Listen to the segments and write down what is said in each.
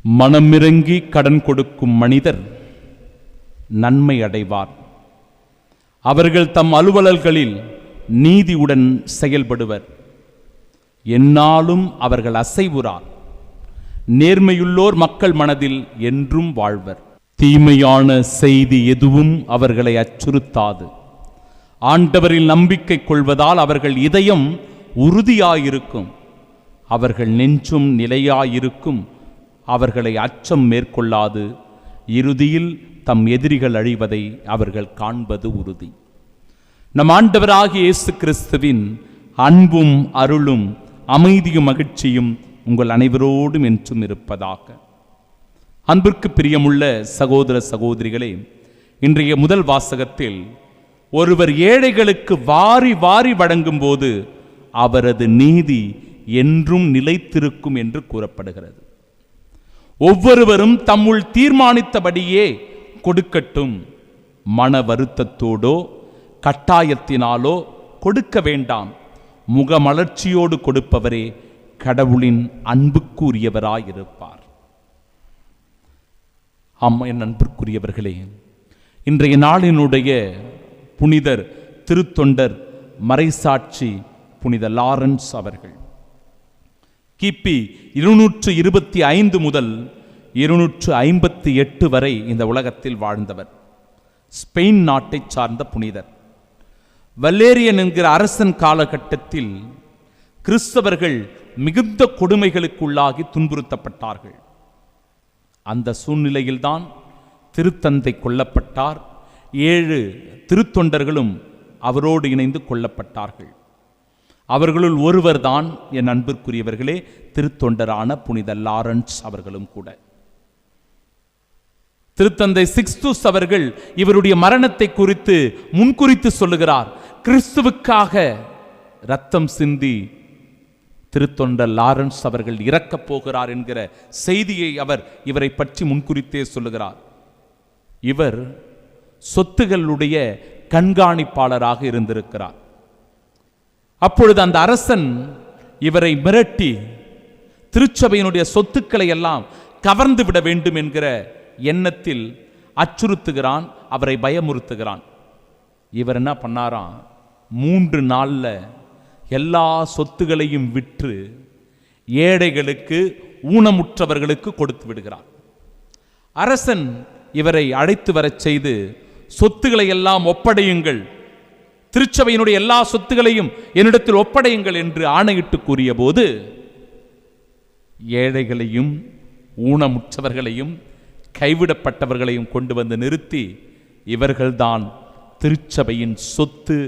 மனமிறங்கி கடன் கொடுக்கும் மனிதர் நன்மை அடைவார். அவர்கள் தம் அலுவலர்களில் நீதியுடன் செயல்படுவர். எந்நாளும் அவர்கள் அசைவுறார். நேர்மையுள்ளோர் மக்கள் மனதில் என்றும் வாழ்வர். தீமையான செய்தி எதுவும் அவர்களை அச்சுறுத்தாது. ஆண்டவரில் நம்பிக்கை கொள்வதால் அவர்கள் இதயம் உறுதியாயிருக்கும். அவர்கள் நெஞ்சும் நிலையாயிருக்கும். அவர்களை அச்சம் மேற்கொள்ளாது. இறுதியில் தம் எதிரிகள் அழிவதை அவர்கள் காண்பது உறுதி. நம் ஆண்டவராகிய இயேசு கிறிஸ்துவின் அன்பும் அருளும் அமைதியும் மகிழ்ச்சியும் உங்கள் அனைவரோடும் என்றும் இருப்பதாக. அன்பிற்கு பிரியமுள்ள சகோதர சகோதரிகளே, இன்றைய முதல் வாசகத்தில் ஒருவர் ஏழைகளுக்கு வாரி வாரி வழங்கும் போது அவரது நீதி என்றும் நிலைத்திருக்கும் என்று கூறப்படுகிறது. ஒவ்வொருவரும் தம்முள் தீர்மானித்தபடியே கொடுக்கட்டும். மன வருத்தத்தோடோ கட்டாயத்தினாலோ கொடுக்க வேண்டாம். முகமலர்ச்சியோடு கொடுப்பவரே கடவுளின் அன்புக்குரியவராயிருப்பார். என் அன்புக்குரியவர்களே, இன்றைய நாளினுடைய புனிதர் திருத்தொண்டர் மறைசாட்சி புனித லாரன்ஸ் அவர்கள் கிபி 225 முதல் 258 வரை இந்த உலகத்தில் வாழ்ந்தவர். ஸ்பெயின் நாட்டை சார்ந்த புனிதர். வல்லேரியன் என்கிற அரசன் காலகட்டத்தில் கிறிஸ்தவர்கள் மிகுந்த கொடுமைகளுக்குள்ளாகி துன்புறுத்தப்பட்டார்கள். அந்த சூழ்நிலையில்தான் திருத்தந்தை கொல்லப்பட்டார். 7 திருத்தொண்டர்களும் அவரோடு இணைந்து கொல்லப்பட்டார்கள். அவர்களுள் ஒருவர்தான் என் அன்பிற்குரியவர்களே திருத்தொண்டரான புனித லாரன்ஸ் அவர்களும் கூட. திருத்தந்தை சிக்ஸ்துஸ் அவர்கள் இவருடைய மரணத்தை குறித்து முன்குறித்து சொல்லுகிறார். கிறிஸ்துவுக்காக இரத்தம் சிந்தி திருத்தொண்டர் லாரன்ஸ் அவர்கள் இறக்கப் போகிறார் என்கிற செய்தியை அவர் இவரை பற்றி முன்குறித்தே சொல்லுகிறார். இவர் சொத்துகளுடைய கண்காணிப்பாளராக இருந்திருக்கிறார். அப்பொழுது அந்த அரசன் இவரை மிரட்டி திருச்சபையினுடைய சொத்துக்களை எல்லாம் கவர்ந்து விட வேண்டும் என்கிற எண்ணத்தில் அச்சுறுத்துகிறான், அவரை பயமுறுத்துகிறான். இவர் என்ன பண்ணாராம், 3 நாள்ல எல்லா சொத்துகளையும் விற்று ஏழைகளுக்கு ஊனமுற்றவர்களுக்கு கொடுத்து விடுகிறார். அரசன் இவரை அழைத்து வரச் செய்து சொத்துக்களை எல்லாம் ஒப்படையுங்கள், திருச்சபையினுடைய எல்லா சொத்துகளையும் என்னிடத்தில் ஒப்படையுங்கள் என்று ஆணையிட்டு கூறிய போது ஏழைகளையும் ஊனமுற்றவர்களையும் கைவிடப்பட்டவர்களையும் கொண்டு வந்து நிறுத்தி இவர்கள்தான் திருச்சபையின் சொத்து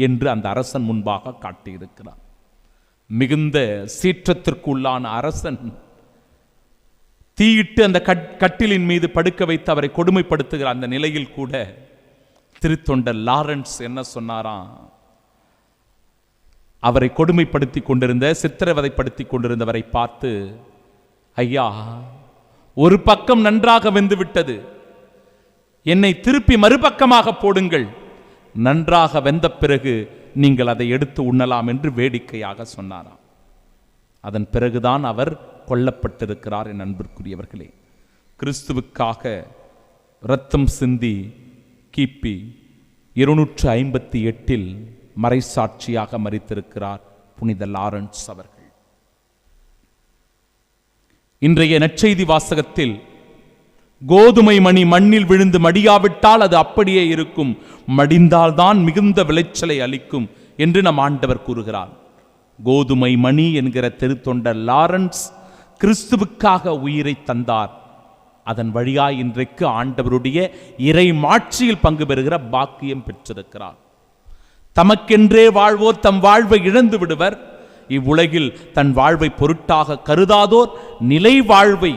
என்று அந்த அரசன் முன்பாக காட்டியிருக்கிறார். மிகுந்த சீற்றத்திற்குள்ளான அரசன் தீயிட்டு அந்த கட்டிலின் மீது படுக்க வைத்து அவரை கொடுமைப்படுத்துகிற அந்த நிலையில் கூட திருத்தொண்டர் லாரன்ஸ் என்ன சொன்னாராம், அவரை கொடுமைப்படுத்தி கொண்டிருந்த சித்திரவதைப்படுத்தி கொண்டிருந்தவரை பார்த்து, ஐயா, ஒரு பக்கம் நன்றாக வெந்து விட்டது, என்னை திருப்பி மறுபக்கமாக போடுங்கள், நன்றாக வெந்த பிறகு நீங்கள் அதை எடுத்து உண்ணலாம் என்று வேடிக்கையாக சொன்னாராம். அதன் பிறகுதான் அவர் கொல்லப்பட்டிருக்கிறார். என் அன்பிற்குரியவர்களே, கிறிஸ்துவுக்காக இரத்தம் சிந்தி கிபி 258 மறைசாட்சியாக மரித்திருக்கிறார் புனித லாரன்ஸ் அவர்கள். இன்றைய நற்செய்தி வாசகத்தில் கோதுமை மணி மண்ணில் விழுந்து மடியாவிட்டால் அது அப்படியே இருக்கும், மடிந்தால்தான் மிகுந்த விளைச்சலை அளிக்கும் என்று நம் ஆண்டவர் கூறுகிறார். கோதுமை மணி என்கிற திருத்தொண்டர் லாரன்ஸ் கிறிஸ்துவுக்காக உயிரை தந்தார். அதன் வழியாய் இன்றைக்கு ஆண்டவருடைய இறை மாட்சியில் பங்கு பெறுகிற பாக்கியம் பெற்றிருக்கிறார். தமக்கென்றே வாழ்வோர் தம் வாழ்வை இழந்து விடுவர். இவ்வுலகில் தன் வாழ்வை பொருட்டாக கருதாதோர் நிலை வாழ்வை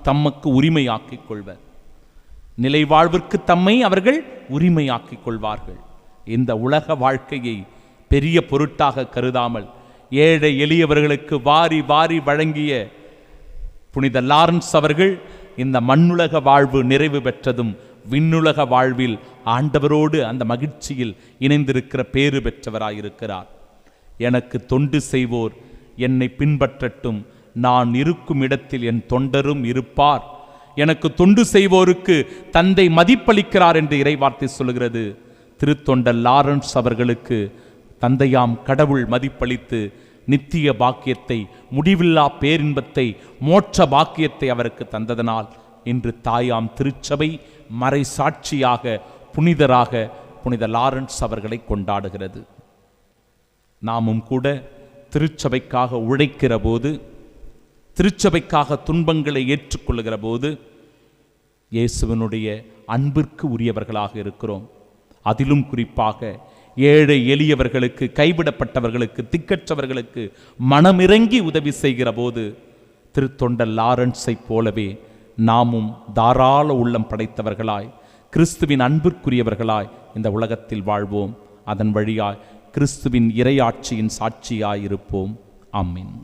தமக்கு உரிமையாக்கிக் கொள்வர். நிலை வாழ்விற்கு தம்மை அவர்கள் உரிமையாக்கிக் கொள்வார்கள். இந்த உலக வாழ்க்கையை பெரிய பொருட்டாக கருதாமல் ஏழை எளியவர்களுக்கு வாரி வாரி வழங்கிய புனித லாரன்ஸ் அவர்கள் இந்த மண்ணுலக வாழ்வு நிறைவு பெற்றதும் விண்ணுலக வாழ்வில் ஆண்டவரோடு அந்த மகிழ்ச்சியில் இணைந்திருக்கிற பேறு பெற்றவராயிருக்கிறார். எனக்கு தொண்டு செய்வோர் என்னை பின்பற்றட்டும், நான் இருக்கும் இடத்தில் என் தொண்டரும் இருப்பார். எனக்கு தொண்டு செய்வோருக்கு தந்தை மதிப்பளிக்கிறார் என்று இறைவார்த்தை சொல்கிறது. திருத்தொண்டர் லாரன்ஸ் அவர்களுக்கு தந்தையாம் கடவுள் மதிப்பளித்து நித்திய பாக்கியத்தை, முடிவில்லா பேரின்பத்தை, மோட்ச பாக்கியத்தை அவருக்கு தந்ததனால் இன்று தாயாம் திருச்சபை மறை சாட்சியாக புனிதராக புனித லாரன்ஸ் அவர்களை கொண்டாடுகிறது. நாமும் கூட திருச்சபைக்காக உழைக்கிற போது, திருச்சபைக்காக துன்பங்களை ஏற்றுக்கொள்ளுகிற போது இயேசுவினுடைய அன்பிற்கு உரியவர்களாக இருக்கிறோம். அதிலும் குறிப்பாக ஏழை எளியவர்களுக்கு, கைவிடப்பட்டவர்களுக்கு, திக்கற்றவர்களுக்கு மனமிறங்கி உதவி செய்கிற போது திருத்தொண்டர் லாரன்ஸை போலவே நாமும் தாராள உள்ளம் படைத்தவர்களாய், கிறிஸ்துவின் அன்பிற்குரியவர்களாய் இந்த உலகத்தில் வாழ்வோம். அதன் வழியாய் கிறிஸ்துவின் இறையாட்சியின் சாட்சியாயிருப்போம். ஆமென்.